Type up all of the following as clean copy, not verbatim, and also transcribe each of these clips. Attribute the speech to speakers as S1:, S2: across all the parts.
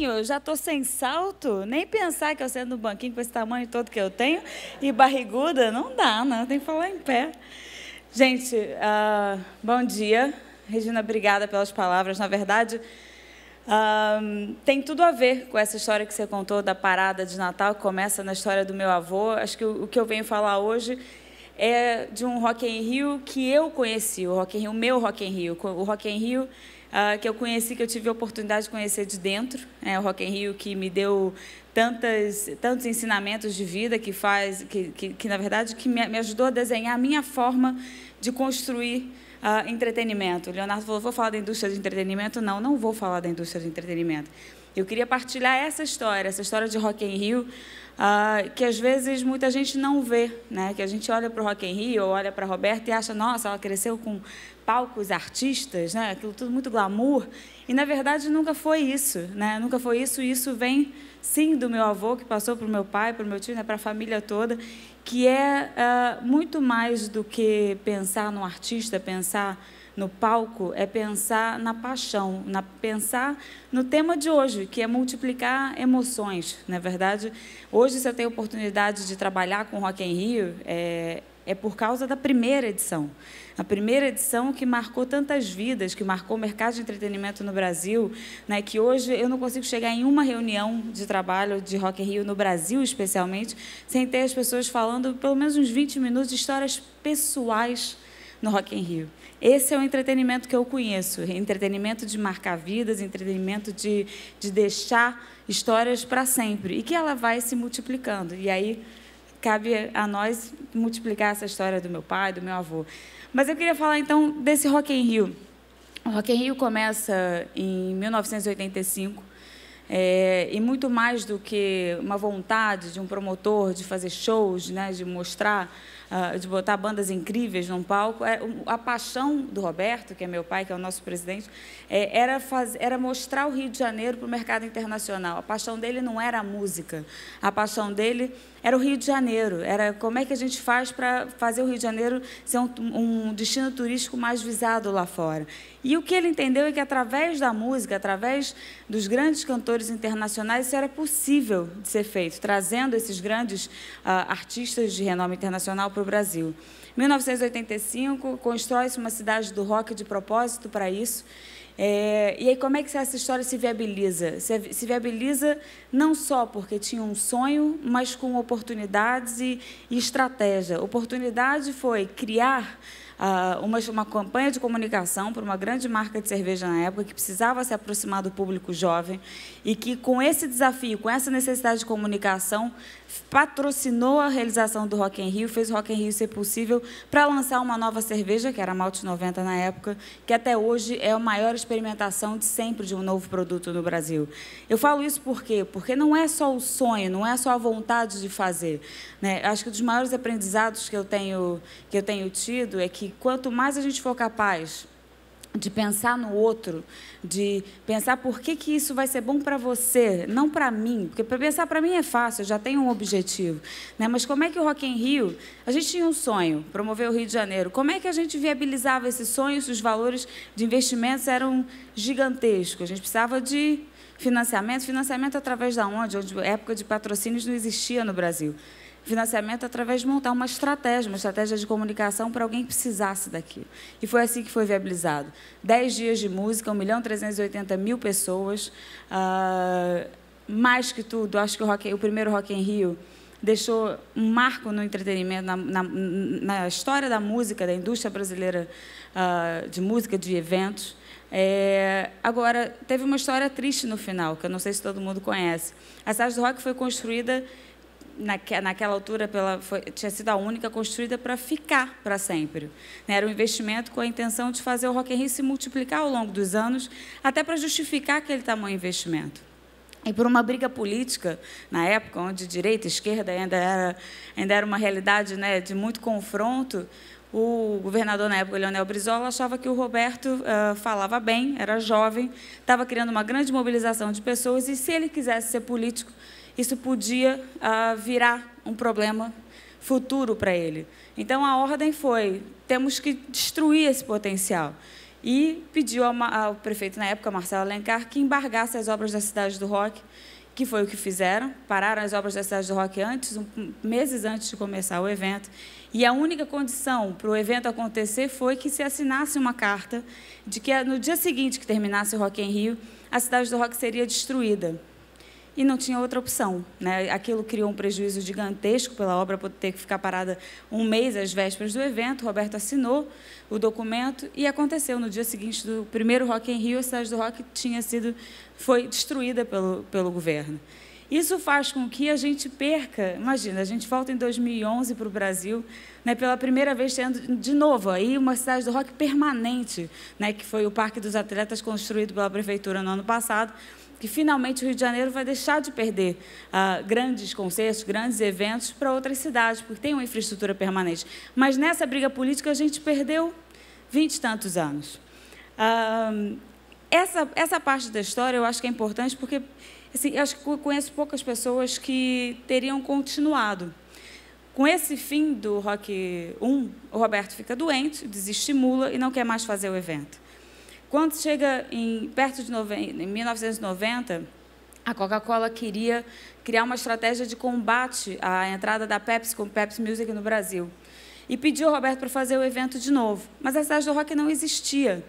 S1: banquinho, eu já estou sem salto, nem pensar que eu sento no banquinho com esse tamanho todo que eu tenho e barriguda, não dá, não, tem que falar em pé. Gente, bom dia. Regina, obrigada pelas palavras. Na verdade, tem tudo a ver com essa história que você contou da parada de Natal, que começa na história do meu avô. Acho que o que eu venho falar hoje é de um Rock in Rio que eu conheci, o Rock in Rio, o meu Rock in Rio. O Rock in Rio que eu conheci, que eu tive a oportunidade de conhecer de dentro, o Rock in Rio que me deu tantos ensinamentos de vida, que na verdade, que me ajudou a desenhar a minha forma de construir entretenimento. O Leonardo falou, vou falar da indústria de entretenimento? Não, não vou falar da indústria de entretenimento. Eu queria partilhar essa história de Rock in Rio, que às vezes muita gente não vê, né? Que a gente olha para o Rock in Rio, ou olha para a Roberta e acha, nossa, ela cresceu com palcos artistas, né? Aquilo tudo muito glamour, e na verdade nunca foi isso, né? Nunca foi isso, e isso vem sim do meu avô, que passou para o meu pai, para o meu tio, né? Para a família toda, que é muito mais do que pensar no artista, pensar no palco, é pensar na paixão, pensar no tema de hoje, que é multiplicar emoções. Na verdade, hoje, se eu tenho a oportunidade de trabalhar com Rock in Rio, é por causa da primeira edição. A primeira edição que marcou tantas vidas, que marcou o mercado de entretenimento no Brasil, né, que hoje eu não consigo chegar em uma reunião de trabalho de Rock in Rio, no Brasil especialmente, sem ter as pessoas falando pelo menos uns 20 minutos de histórias pessoais no Rock in Rio. Esse é o entretenimento que eu conheço, entretenimento de marcar vidas, entretenimento de deixar histórias para sempre, e que ela vai se multiplicando. E aí cabe a nós multiplicar essa história do meu pai, do meu avô. Mas eu queria falar, então, desse Rock in Rio. O Rock in Rio começa em 1985, e muito mais do que uma vontade de um promotor de fazer shows, né, de mostrar, de botar bandas incríveis num palco. A paixão do Roberto, que é meu pai, que é o nosso presidente, era mostrar o Rio de Janeiro para o mercado internacional. A paixão dele não era a música, a paixão dele era o Rio de Janeiro, era como é que a gente faz para fazer o Rio de Janeiro ser um destino turístico mais visado lá fora. E o que ele entendeu é que, através da música, através dos grandes cantores internacionais, isso era possível de ser feito, trazendo esses grandes artistas de renome internacional para o Brasil. Em 1985, constrói-se uma cidade do rock de propósito para isso. E aí, como é que essa história se viabiliza? Se viabiliza não só porque tinha um sonho, mas com oportunidades e estratégia. Oportunidade foi criar uma campanha de comunicação para uma grande marca de cerveja na época, que precisava se aproximar do público jovem, e que, com esse desafio, com essa necessidade de comunicação, patrocinou a realização do Rock in Rio, fez o Rock in Rio ser possível para lançar uma nova cerveja, que era a Malte 90 na época, que até hoje é a maior experimentação de sempre de um novo produto no Brasil. Eu falo isso por quê? Porque não é só o sonho, não é só a vontade de fazer, né? Acho que um dos maiores aprendizados que eu tenho tido é que, quanto mais a gente for capaz de pensar no outro, de pensar por que isso vai ser bom para você, não para mim, porque para pensar para mim é fácil, eu já tenho um objetivo, né? Mas como é que o Rock in Rio, a gente tinha um sonho, promover o Rio de Janeiro, como é que a gente viabilizava esse sonho se os valores de investimentos eram gigantescos? A gente precisava de financiamento através da onde época de patrocínios não existia no Brasil. Financiamento através de montar uma estratégia de comunicação para alguém que precisasse daquilo. E foi assim que foi viabilizado. 10 dias de música, 1.380.000 pessoas. Mais que tudo, acho que o primeiro Rock in Rio deixou um marco no entretenimento, na história da música, da indústria brasileira de música, de eventos. Agora, teve uma história triste no final, que eu não sei se todo mundo conhece. A cidade do rock foi construída naquela altura, tinha sido a única construída para ficar para sempre. Era um investimento com a intenção de fazer o Rock in Rio se multiplicar ao longo dos anos, até para justificar aquele tamanho investimento. E por uma briga política, na época, onde direita e esquerda ainda era uma realidade, né, de muito confronto, o governador, na época, Leonel Brizola, achava que o Roberto falava bem, era jovem, estava criando uma grande mobilização de pessoas, e, se ele quisesse ser político, isso podia virar um problema futuro para ele. Então, a ordem foi: temos que destruir esse potencial. e pediu ao prefeito, na época, Marcelo Alencar, que embargasse as obras da Cidade do Rock, que foi o que fizeram. Pararam as obras da Cidade do Rock meses antes de começar o evento, e a única condição para o evento acontecer foi que se assinasse uma carta de que, no dia seguinte que terminasse o Rock em Rio, a Cidade do Rock seria destruída. E não tinha outra opção, né? Aquilo criou um prejuízo gigantesco pela obra por ter que ficar parada um mês às vésperas do evento. Roberto assinou o documento e aconteceu. No dia seguinte do primeiro Rock em Rio, a Cidade do Rock foi destruída pelo governo. Isso faz com que a gente perca, imagina, a gente volta em 2011 para o Brasil, né, pela primeira vez tendo, de novo, aí uma Cidade do Rock permanente, né, que foi o Parque dos Atletas construído pela Prefeitura no ano passado, que finalmente o Rio de Janeiro vai deixar de perder grandes concertos, grandes eventos para outras cidades, porque tem uma infraestrutura permanente. Mas nessa briga política a gente perdeu 20 e tantos anos. Essa parte da história eu acho que é importante porque assim, eu acho que conheço poucas pessoas que teriam continuado. Com esse fim do Rock 1, o Roberto fica doente, desestimula e não quer mais fazer o evento. Quando chega em 1990, a Coca-Cola queria criar uma estratégia de combate à entrada da Pepsi com Pepsi Music no Brasil. E pediu ao Roberto para fazer o evento de novo. Mas a Cidade do Rock não existia.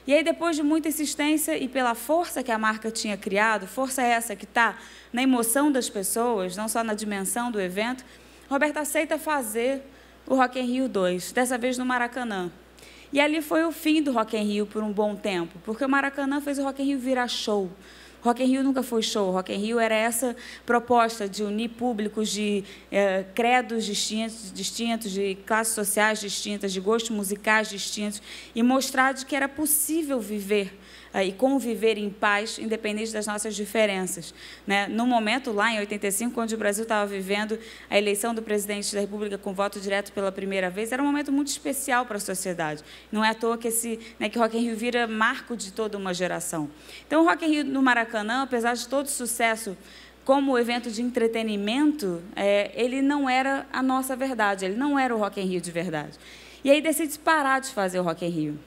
S1: E aí, depois de muita insistência e pela força que a marca tinha criado, força essa que está na emoção das pessoas, não só na dimensão do evento, Roberto aceita fazer o Rock em Rio 2, dessa vez no Maracanã. E ali foi o fim do Rock em Rio por um bom tempo, porque o Maracanã fez o Rock em Rio virar show. O Rock em Rio nunca foi show. O Rock em Rio era essa proposta de unir públicos de credos distintos, de classes sociais distintas, de gostos musicais distintos, e mostrar de que era possível viver e conviver em paz, independente das nossas diferenças. Né? No momento, lá em 85, onde o Brasil estava vivendo a eleição do presidente da República com voto direto pela primeira vez, era um momento muito especial para a sociedade. Não é à toa que que o Rock in Rio vira marco de toda uma geração. Então, o Rock in Rio no Maracanã, apesar de todo o sucesso como evento de entretenimento, ele não era a nossa verdade, ele não era o Rock in Rio de verdade. E aí decide parar de fazer o Rock in Rio.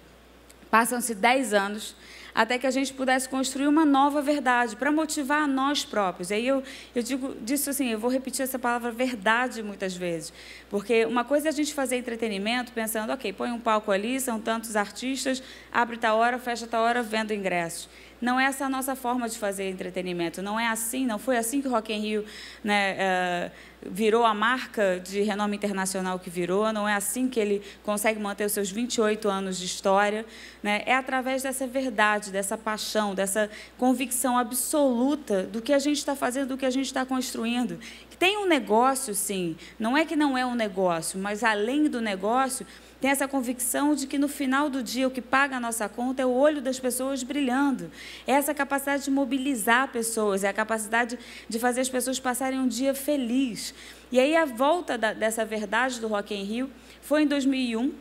S1: Passam-se 10 anos até que a gente pudesse construir uma nova verdade, para motivar a nós próprios. E aí eu digo disso assim, eu vou repetir essa palavra verdade muitas vezes, porque uma coisa é a gente fazer entretenimento pensando, ok, põe um palco ali, são tantos artistas, abre tal hora, fecha tal hora, vendo ingressos. Não é essa a nossa forma de fazer entretenimento, não é assim, não foi assim que o Rock in Rio, né, virou a marca de renome internacional que virou, não é assim que ele consegue manter os seus 28 anos de história, né? É através dessa verdade, dessa paixão, dessa convicção absoluta do que a gente está fazendo, do que a gente está construindo. Que tem um negócio, sim, não é que não é um negócio, mas além do negócio, tem essa convicção de que, no final do dia, o que paga a nossa conta é o olho das pessoas brilhando. É essa capacidade de mobilizar pessoas, é a capacidade de fazer as pessoas passarem um dia feliz. E aí, a volta dessa verdade do Rock in Rio foi em 2001,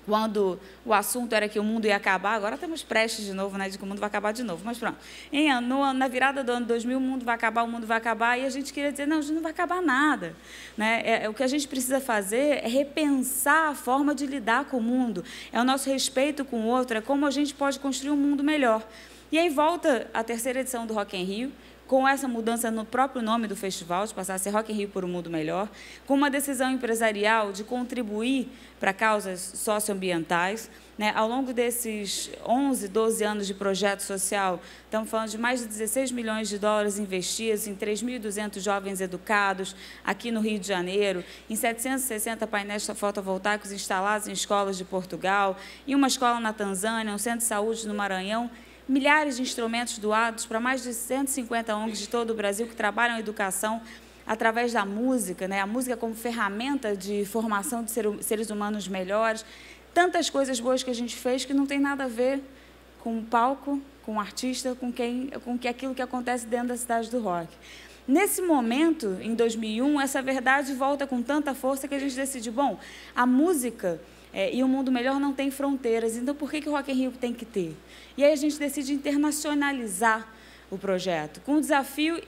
S1: quando o assunto era que o mundo ia acabar. Agora estamos prestes de novo, né, de que o mundo vai acabar de novo. Mas pronto, na virada do ano 2000, o mundo vai acabar, e a gente queria dizer, não, a gente não vai acabar nada. Né? O que a gente precisa fazer é repensar a forma de lidar com o mundo, é o nosso respeito com o outro, é como a gente pode construir um mundo melhor. E aí volta a terceira edição do Rock in Rio, com essa mudança no próprio nome do festival, de passar a ser Rock in Rio por um Mundo Melhor, com uma decisão empresarial de contribuir para causas socioambientais. Né? Ao longo desses 11, 12 anos de projeto social, estamos falando de mais de 16 milhões de dólares investidos em 3.200 jovens educados aqui no Rio de Janeiro, em 760 painéis fotovoltaicos instalados em escolas de Portugal, em uma escola na Tanzânia, um centro de saúde no Maranhão, milhares de instrumentos doados para mais de 150 ONGs de todo o Brasil que trabalham a educação através da música, né? A música como ferramenta de formação de seres humanos melhores. Tantas coisas boas que a gente fez que não tem nada a ver com o palco, com o artista, com aquilo que acontece dentro da Cidade do Rock. Nesse momento, em 2001, essa verdade volta com tanta força que a gente decide, bom, a música e o mundo melhor não tem fronteiras, então por que o Rock in Rio tem que ter? E aí a gente decide internacionalizar o projeto, com o desafio,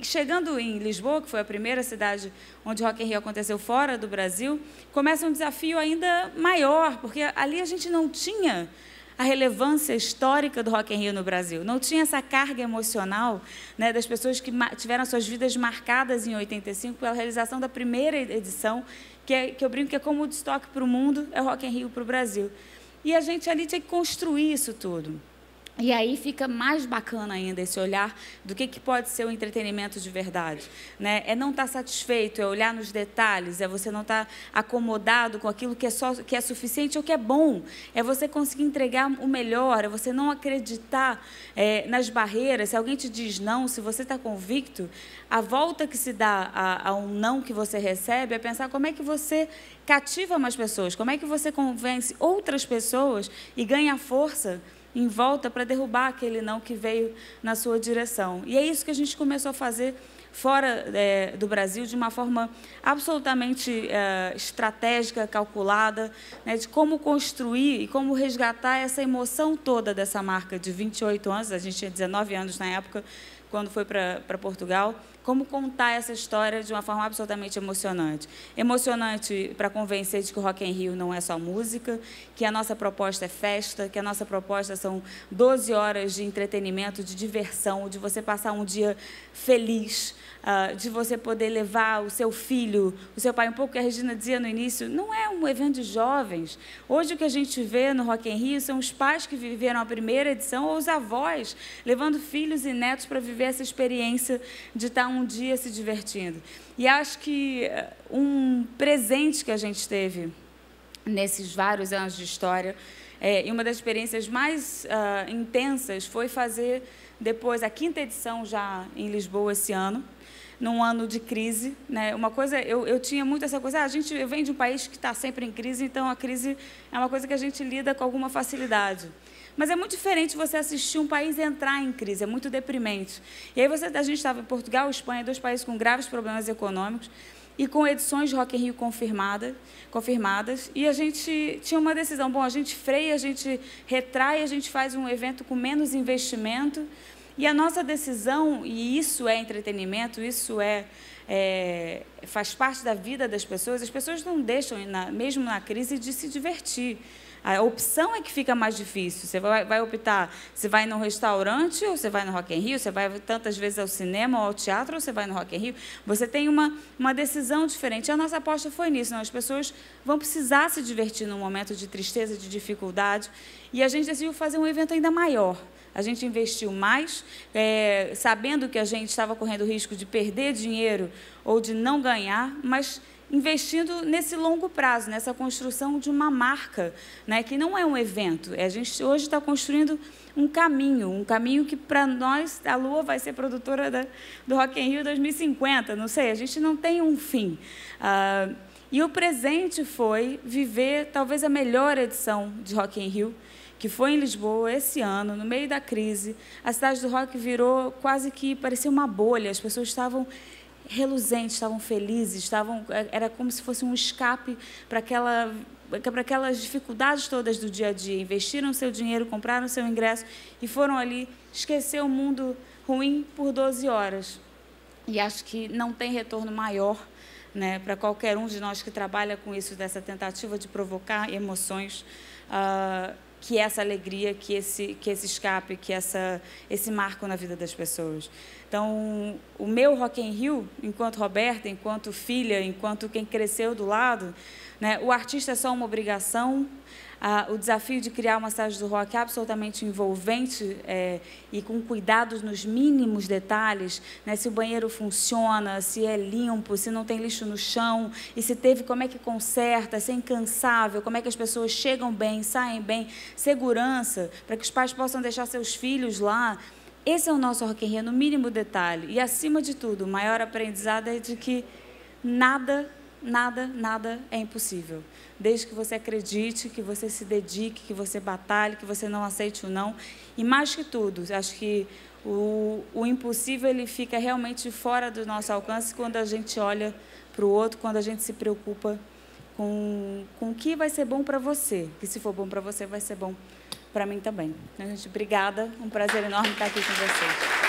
S1: chegando em Lisboa, que foi a primeira cidade onde o Rock in Rio aconteceu fora do Brasil, começa um desafio ainda maior, porque ali a gente não tinha a relevância histórica do Rock in Rio no Brasil. Não tinha essa carga emocional, né, das pessoas que tiveram suas vidas marcadas em 85 pela realização da primeira edição, que eu brinco que é como o Woodstock para o mundo, é o Rock in Rio para o Brasil. E a gente ali tinha que construir isso tudo. E aí fica mais bacana ainda esse olhar do que pode ser o entretenimento de verdade, né? É não estar satisfeito, é olhar nos detalhes, é você não estar acomodado com aquilo que é suficiente ou que é bom, é você conseguir entregar o melhor, é você não acreditar nas barreiras. Se alguém te diz não, se você está convicto, a volta que se dá a um não que você recebe é pensar como é que você cativa mais pessoas, como é que você convence outras pessoas e ganha força em volta para derrubar aquele não que veio na sua direção. E é isso que a gente começou a fazer fora do Brasil, de uma forma absolutamente estratégica, calculada, né, de como construir e como resgatar essa emoção toda dessa marca de 28 anos, a gente tinha 19 anos na época, quando foi para Portugal, como contar essa história de uma forma absolutamente emocionante. Emocionante para convencer de que o Rock in Rio não é só música, que a nossa proposta é festa, que a nossa proposta são 12 horas de entretenimento, de diversão, de você passar um dia feliz, de você poder levar o seu filho, o seu pai, um pouco que a Regina dizia no início, não é um evento de jovens. Hoje o que a gente vê no Rock in Rio são os pais que viveram a primeira edição ou os avós, levando filhos e netos para viver essa experiência de estar um dia se divertindo. E acho que um presente que a gente teve nesses vários anos de história, e uma das experiências mais intensas foi fazer depois a 5ª edição já em Lisboa esse ano, num ano de crise, né? Uma coisa, eu tinha muito essa coisa, eu venho de um país que está sempre em crise, então a crise é uma coisa que a gente lida com alguma facilidade. Mas é muito diferente você assistir um país entrar em crise, é muito deprimente. E aí a gente estava em Portugal, Espanha, 2 países com graves problemas econômicos, e com edições de Rock in Rio confirmadas, e a gente tinha uma decisão, bom, a gente freia, a gente retrai, a gente faz um evento com menos investimento, e a nossa decisão, e isso é entretenimento, isso faz parte da vida das pessoas, as pessoas não deixam, mesmo na crise, de se divertir. A opção é que fica mais difícil. Você vai optar, você vai num restaurante ou você vai no Rock in Rio, você vai tantas vezes ao cinema ou ao teatro ou você vai no Rock in Rio. Você tem uma decisão diferente. A nossa aposta foi nisso. Não? As pessoas vão precisar se divertir num momento de tristeza, de dificuldade. E a gente decidiu fazer um evento ainda maior. A gente investiu mais, sabendo que a gente estava correndo o risco de perder dinheiro ou de não ganhar, mas investindo nesse longo prazo, nessa construção de uma marca, né, que não é um evento. A gente hoje está construindo um caminho que, para nós, a Lua vai ser produtora do Rock in Rio 2050, não sei, a gente não tem um fim. E o presente foi viver, talvez, a melhor edição de Rock in Rio, que foi em Lisboa esse ano, no meio da crise. A cidade do rock virou quase que, parecia uma bolha, as pessoas estavam reluzentes, estavam felizes, era como se fosse um escape para aquelas dificuldades todas do dia a dia. Investiram seu dinheiro, compraram seu ingresso e foram ali esquecer o mundo ruim por 12 horas. E acho que não tem retorno maior, né, para qualquer um de nós que trabalha com isso, dessa tentativa de provocar emoções, que essa alegria, que esse escape, que esse marco na vida das pessoas. Então, o meu Rock in Rio, enquanto Roberta, enquanto filha, enquanto quem cresceu do lado, né, o artista é só uma obrigação, o desafio de criar uma cidade do rock absolutamente envolvente e com cuidados nos mínimos detalhes, né, se o banheiro funciona, se é limpo, se não tem lixo no chão, e se teve, como é que conserta, se é incansável, como é que as pessoas chegam bem, saem bem, segurança, para que os pais possam deixar seus filhos lá. Esse é o nosso Rock in Rio, no mínimo detalhe. E, acima de tudo, o maior aprendizado é de que nada é impossível. Desde que você acredite, que você se dedique, que você batalhe, que você não aceite o não. E, mais que tudo, acho que o impossível ele fica realmente fora do nosso alcance quando a gente olha para o outro, quando a gente se preocupa com o que vai ser bom para você. Que, se for bom para você, vai ser bom para mim também. Então, gente, obrigada. Um prazer enorme estar aqui com vocês.